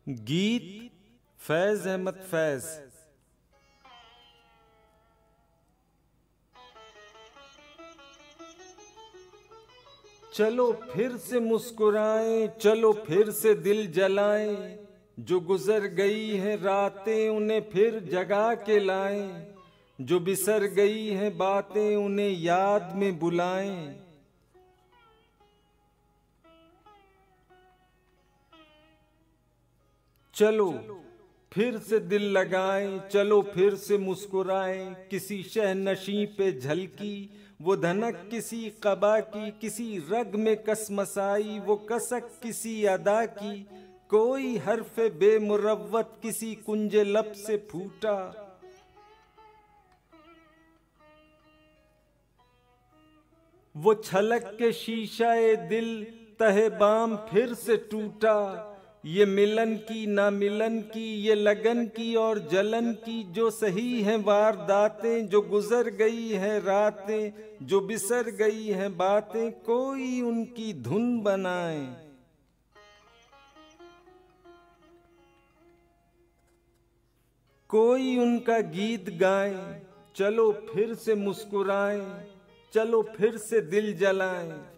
गीत फैज अहमद फैज। चलो फिर से मुस्कुराएं, चलो फिर से दिल जलाएं, जो गुजर गई है रातें उन्हें फिर जगा के लाएं, जो बिसर गई हैं बातें उन्हें याद में बुलाएं। चलो फिर से दिल लगाएं, चलो फिर से मुस्कुराएं, किसी शहनशी पे झलकी वो धनक किसी क़बा की, किसी रग में कसमसाई वो कसक किसी अदा की, कोई हर्फ बेमुरव्वत किसी कुंजे लब से फूटा। वो छलक के शीशाए दिल तहे बाम फिर से टूटा। ये मिलन की ना मिलन की, ये लगन की और जलन की, जो सही हैं वारदातें, जो गुजर गई हैं रातें, जो बिसर गई हैं बातें, कोई उनकी धुन बनाए। कोई उनका गीत गाए। चलो फिर से मुस्कुराएं, चलो फिर से दिल जलाएं।